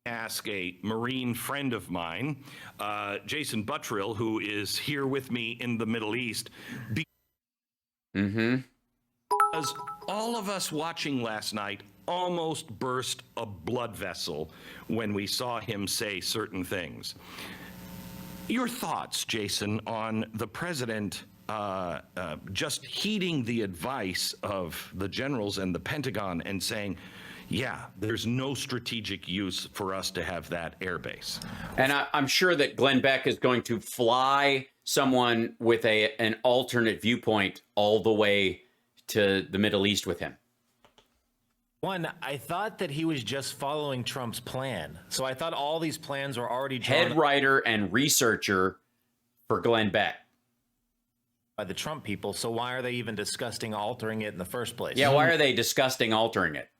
Ask a Marine friend of mine, Jason Buttrill, who is here with me in the Middle East. Because all of us watching last night almost burst a blood vessel when we saw him say certain things. Your thoughts, Jason, on the president just heeding the advice of the generals and the Pentagon and saying, yeah, there's no strategic use for us to have that airbase. And I'm sure that Glenn Beck is going to fly someone with an alternate viewpoint all the way to the Middle East with him. One, I thought that he was just following Trump's plan. So I thought all these plans were already Head writer and researcher for Glenn Beck. By the Trump people. So why are they even discussing altering it in the first place? Yeah, why are they discussing altering it?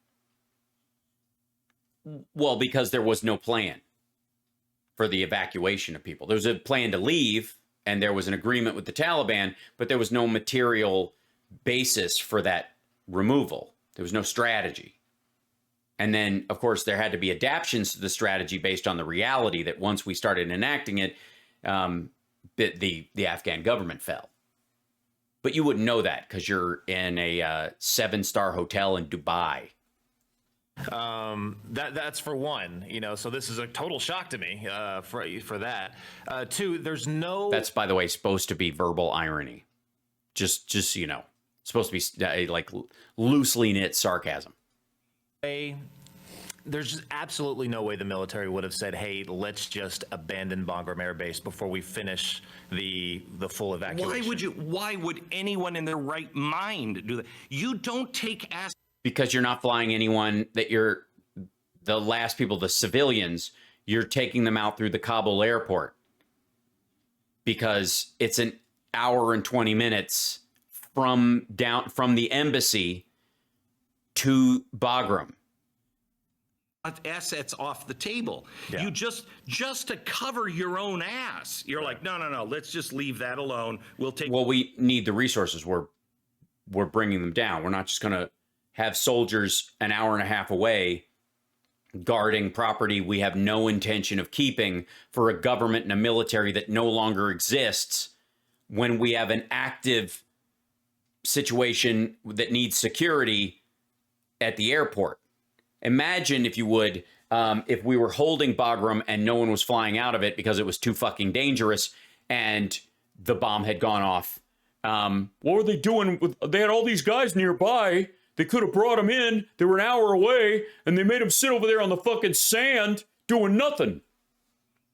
Well, because there was no plan for the evacuation of people. There was a plan to leave, and there was an agreement with the Taliban, but there was no material basis for that removal. There was no strategy. And then, of course, there had to be adaptations to the strategy based on the reality that once we started enacting it, the Afghan government fell. But you wouldn't know that because you're in a 7-star hotel in Dubai. That's for one, so this is a total shock to me for that. Two, there's no... That's, by the way, supposed to be verbal irony. Just so you know. It's supposed to be like loosely knit sarcasm. There's just absolutely no way the military would have said, hey, let's just abandon Bagram Air Base before we finish the full evacuation. Why would anyone in their right mind do that? You don't take because you're not flying anyone that you're the last people, the civilians, you're taking them out through the Kabul airport because it's an hour and 20 minutes from the embassy to Bagram. Assets off the table. Yeah. You just to cover your own ass. You're like, no, let's just leave that alone. Well, we need the resources. We're bringing them down. We're not just going to have soldiers an hour and a half away guarding property we have no intention of keeping for a government and a military that no longer exists when we have an active situation that needs security at the airport. Imagine, if you would, if we were holding Bagram and no one was flying out of it because it was too fucking dangerous and the bomb had gone off. What were they doing? They had all these guys nearby. They could have brought them in. They were an hour away, and they made them sit over there on the fucking sand doing nothing.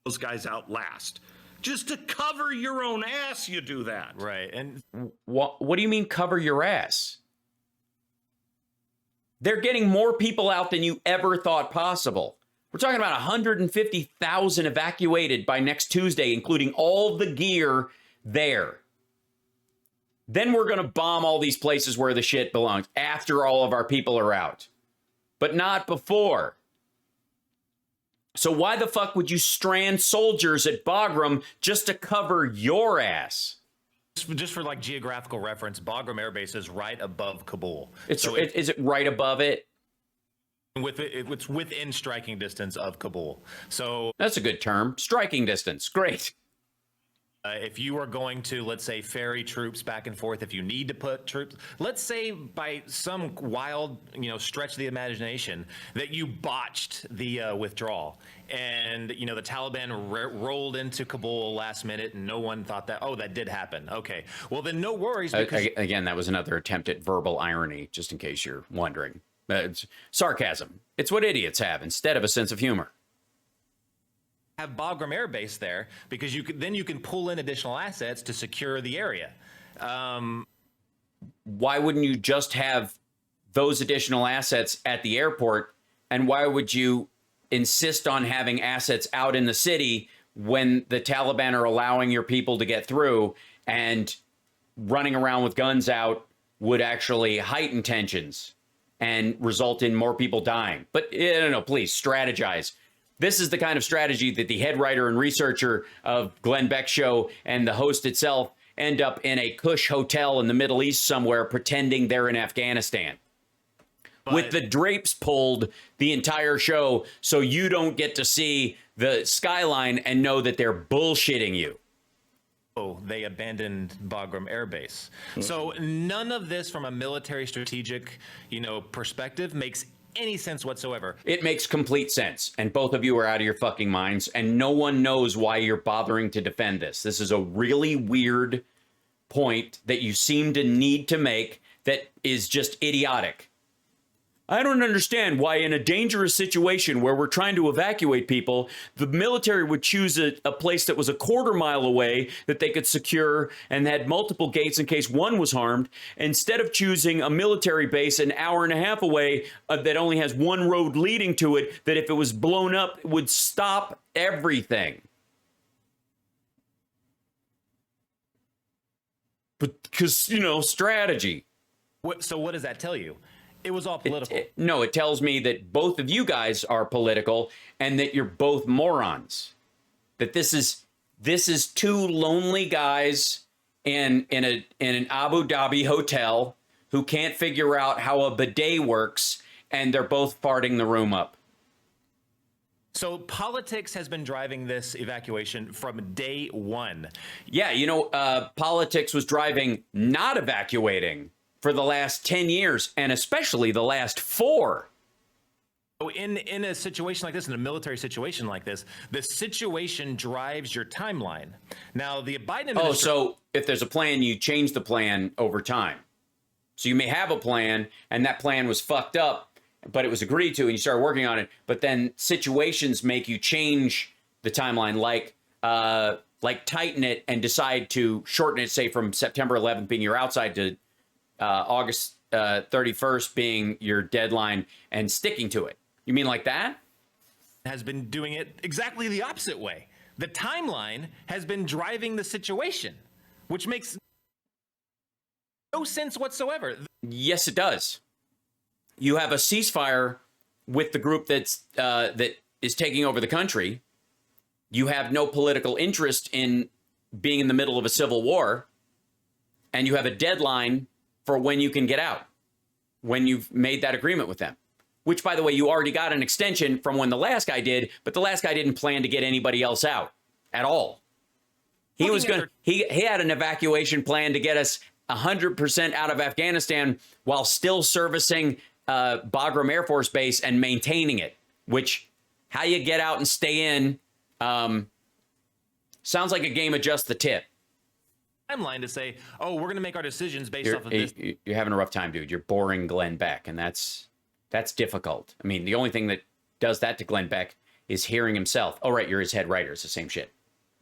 those guys out last. Just to cover your own ass, you do that. Right. And what do you mean cover your ass? They're getting more people out than you ever thought possible. We're talking about 150,000 evacuated by next Tuesday, including all the gear there. Then we're going to bomb all these places where the shit belongs after all of our people are out. But not before. So why the fuck would you strand soldiers at Bagram just to cover your ass? just for like geographical reference, Bagram Air Base is right above Kabul. Is it right above it? It's within striking distance of Kabul. So that's a good term. Striking distance. Great. If you are going to, let's say, ferry troops back and forth, if you need to put troops, let's say by some wild, stretch of the imagination that you botched the withdrawal and, the Taliban rolled into Kabul last minute and no one thought that, oh, that did happen. Okay. Well, then no worries. Because again, that was another attempt at verbal irony, just in case you're wondering. It's sarcasm. It's what idiots have instead of a sense of humor. Have Bagram Air Base there because you can pull in additional assets to secure the area. Why wouldn't you just have those additional assets at the airport? And why would you insist on having assets out in the city when the Taliban are allowing your people to get through, and running around with guns out would actually heighten tensions and result in more people dying? But no, please strategize. This is the kind of strategy that the head writer and researcher of Glenn Beck's show and the host itself end up in a cush hotel in the Middle East somewhere pretending they're in Afghanistan. With the drapes pulled the entire show so you don't get to see the skyline and know that they're bullshitting you. They abandoned Bagram Air Base. So none of this from a military strategic, perspective makes any sense whatsoever. It makes complete sense. And both of you are out of your fucking minds. And no one knows why you're bothering to defend this. This is a really weird point that you seem to need to make that is just idiotic. I don't understand why in a dangerous situation where we're trying to evacuate people, the military would choose a place that was a quarter mile away that they could secure and had multiple gates in case one was harmed, instead of choosing a military base an hour and a half away that only has one road leading to it, that if it was blown up would stop everything. But because, strategy. So what does that tell you? It was all political. It tells me that both of you guys are political and that you're both morons. That this is two lonely guys in an Abu Dhabi hotel who can't figure out how a bidet works, and they're both farting the room up. So politics has been driving this evacuation from day one. Yeah, politics was driving not evacuating for the last 10 years, and especially the last 4. In a situation like this, in a military situation like this, the situation drives your timeline. Now, the Biden administration... so if there's a plan, you change the plan over time. So you may have a plan, and that plan was fucked up, but it was agreed to, and you started working on it, but then situations make you change the timeline, like tighten it and decide to shorten it, say, from September 11th being your outside to August 31st being your deadline, and sticking to it. You mean like that? Has been doing it exactly the opposite way. The timeline has been driving the situation, which makes no sense whatsoever. Yes, it does. You have a ceasefire with the group that is taking over the country. You have no political interest in being in the middle of a civil war, and you have a deadline for when you can get out, when you've made that agreement with them, which, by the way, you already got an extension from when the last guy did, but the last guy didn't plan to get anybody else out at all. He had an evacuation plan to get us 100% out of Afghanistan while still servicing Bagram Air Force Base and maintaining it, which how you get out and stay in sounds like a game of just the tip. Timeline to say, oh, we're going to make our decisions based off of this. You're having a rough time, dude. You're boring Glenn Beck, and that's difficult. I mean, the only thing that does that to Glenn Beck is hearing himself. Oh, right, you're his head writer. It's the same shit.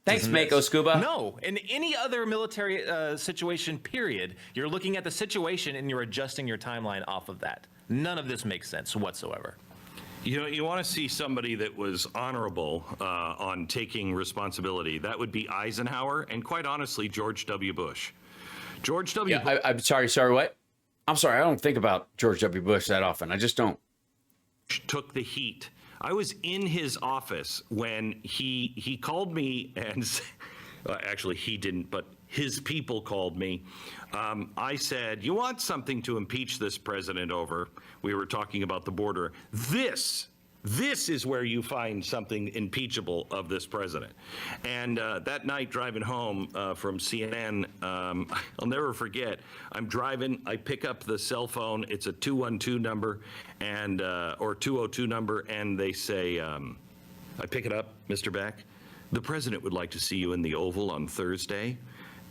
Thanks, Mako Scuba. No, in any other military situation, period, you're looking at the situation and you're adjusting your timeline off of that. None of this makes sense whatsoever. You know, you want to see somebody that was honorable on taking responsibility. That would be Eisenhower and, quite honestly, George W. Bush. George W. Bush I'm sorry, what? I'm sorry, I don't think about George W. Bush that often. I just don't. took the heat. I was in his office when he called me and actually he didn't, but his people called me. I said, you want something to impeach this president over? We were talking about the border. This is where you find something impeachable of this president. And that night driving home from CNN, I'll never forget, I'm driving, I pick up the cell phone, it's a 212 number, and or 202 number, and they say, I pick it up, Mr. Beck, the president would like to see you in the Oval on Thursday,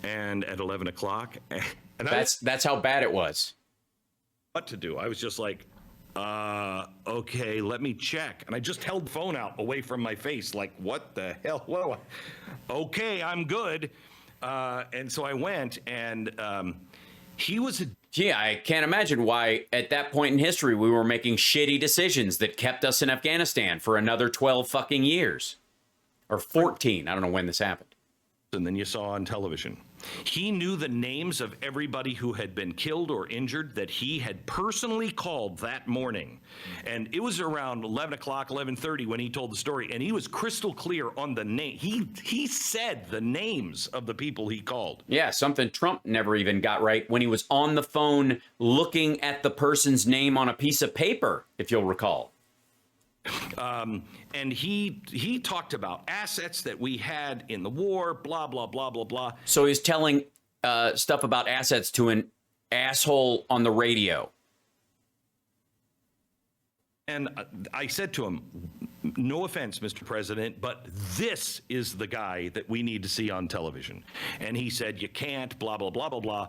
and at 11 o'clock. And that's how bad it was. What to do? I was just like, okay, let me check. And I just held the phone out away from my face, like, what the hell? What do I? Okay, I'm good. And so I went, and he was Yeah, I can't imagine why at that point in history we were making shitty decisions that kept us in Afghanistan for another 12 fucking years. Or 14. I don't know when this happened. And then you saw on television. He knew the names of everybody who had been killed or injured that he had personally called that morning. And it was around 11 o'clock, 11:30 when he told the story. And he was crystal clear on the name. He said the names of the people he called. Yeah, something Trump never even got right when he was on the phone looking at the person's name on a piece of paper, if you'll recall. And he talked about assets that we had in the war, blah, blah, blah, blah, blah. So he's telling stuff about assets to an asshole on the radio. And I said to him, no offense, Mr. President, but this is the guy that we need to see on television. And he said, you can't, blah, blah, blah, blah, blah.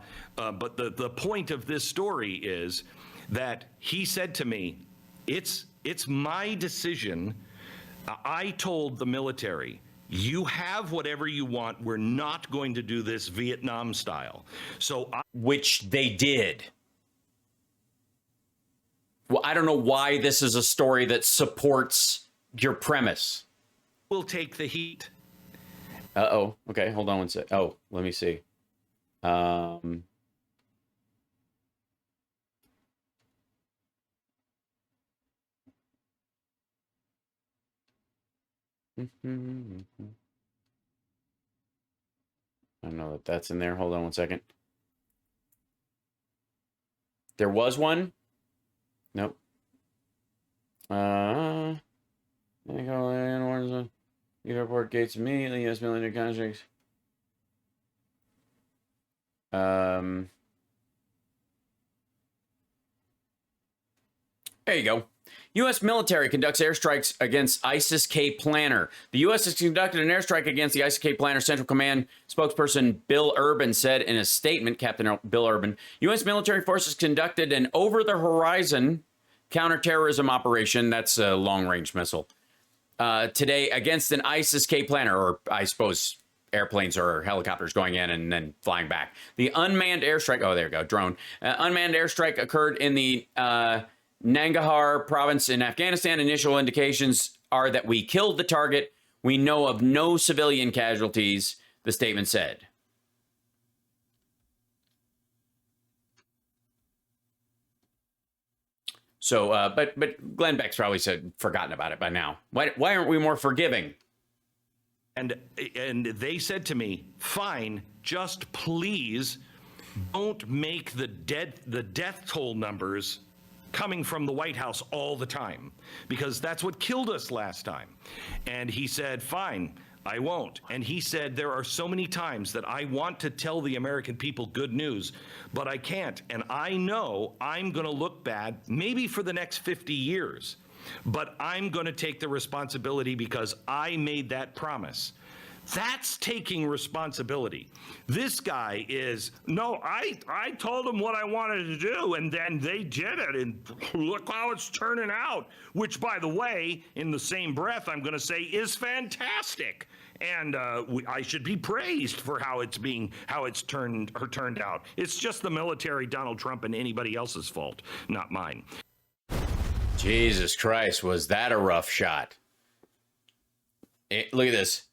But the point of this story is that he said to me, it's my decision. I told the military, you have whatever you want. We're not going to do this Vietnam style. So which they did. Well, I don't know why this is a story that supports your premise. We'll take the heat. Uh-oh. Okay, hold on one sec. Oh, let me see. I don't know that that's in there. Hold on one second. There was one. Nope. Airport gates immediately. U.S. military contracts. There you go. U.S. military conducts airstrikes against ISIS-K planner. The U.S. has conducted an airstrike against the ISIS-K planner. Central Command spokesperson Bill Urban said in a statement, Captain Bill Urban, U.S. military forces conducted an over-the-horizon counterterrorism operation, that's a long-range missile, today against an ISIS-K planner, or I suppose airplanes or helicopters going in and then flying back. The unmanned airstrike, oh, there you go, drone. Unmanned airstrike occurred in the Nangarhar province in Afghanistan. Initial indications are that we killed the target. We know of no civilian casualties, the statement said. So, but Glenn Beck's probably forgotten about it by now. Why aren't we more forgiving? And they said to me, fine, just please don't make the death toll numbers coming from the White House all the time, because that's what killed us last time. And he said, fine, I won't. And he said, there are so many times that I want to tell the American people good news, but I can't. And I know I'm going to look bad, maybe for the next 50 years, but I'm going to take the responsibility because I made that promise. That's taking responsibility. This guy is, no, I told them what I wanted to do, and then they did it, and look how it's turning out, which, by the way, in the same breath, I'm going to say is fantastic. And I should be praised for how it's turned out. It's just the military, Donald Trump, and anybody else's fault, not mine. Jesus Christ, was that a rough shot? Look at this.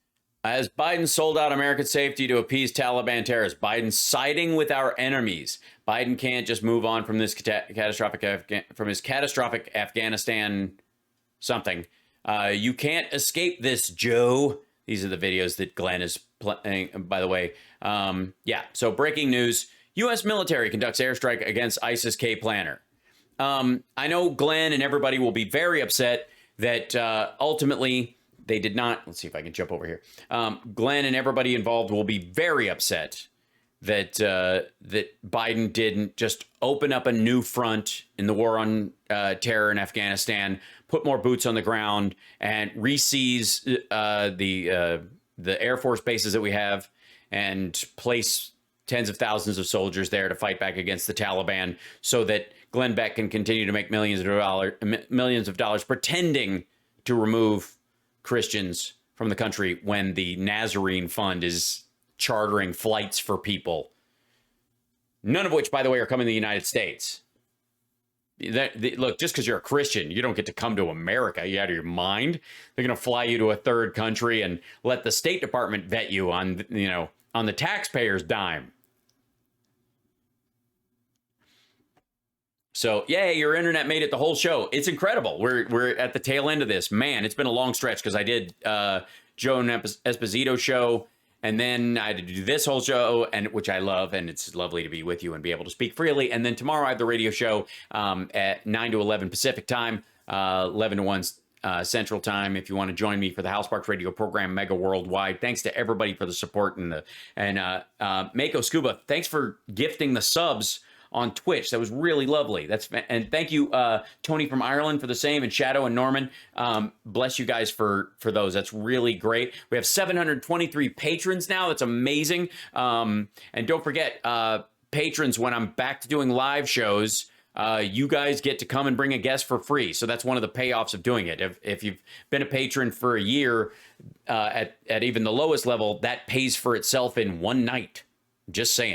As Biden sold out American safety to appease Taliban terrorists, Biden siding with our enemies. Biden can't just move on from this catastrophic Afghanistan something. You can't escape this, Joe. These are the videos that Glenn is playing, by the way. Yeah, so breaking news. U.S. military conducts airstrike against ISIS-K planner. I know Glenn and everybody will be very upset that ultimately they did not. Let's see if I can jump over here. Glenn and everybody involved will be very upset that that Biden didn't just open up a new front in the war on terror in Afghanistan, put more boots on the ground, and re-seize the Air Force bases that we have and place tens of thousands of soldiers there to fight back against the Taliban so that Glenn Beck can continue to make millions of dollars pretending to remove Christians from the country when the Nazarene Fund is chartering flights for people, none of which, by the way, are coming to the United States. Look, just because you're a Christian, you don't get to come to America. You out of your mind? They're going to fly you to a third country and let the State Department vet you on, on the taxpayer's dime. So, yay, your internet made it the whole show. It's incredible. We're at the tail end of this. Man, it's been a long stretch because I did Joe and Esposito show, and then I had to do this whole show, and which I love, and it's lovely to be with you and be able to speak freely. And then tomorrow I have the radio show at 9 to 11 Pacific time, 11 to 1 Central time. If you want to join me for the House Sparks radio program, mega worldwide. Thanks to everybody for the support and Mako Scuba. Thanks for gifting the subs on Twitch. That was really lovely. And thank you, Tony from Ireland, for the same, and Shadow and Norman. Bless you guys for those. That's really great. We have 723 patrons now. That's amazing. And don't forget, patrons, when I'm back to doing live shows, you guys get to come and bring a guest for free. So that's one of the payoffs of doing it. If you've been a patron for a year at even the lowest level, that pays for itself in one night. Just saying.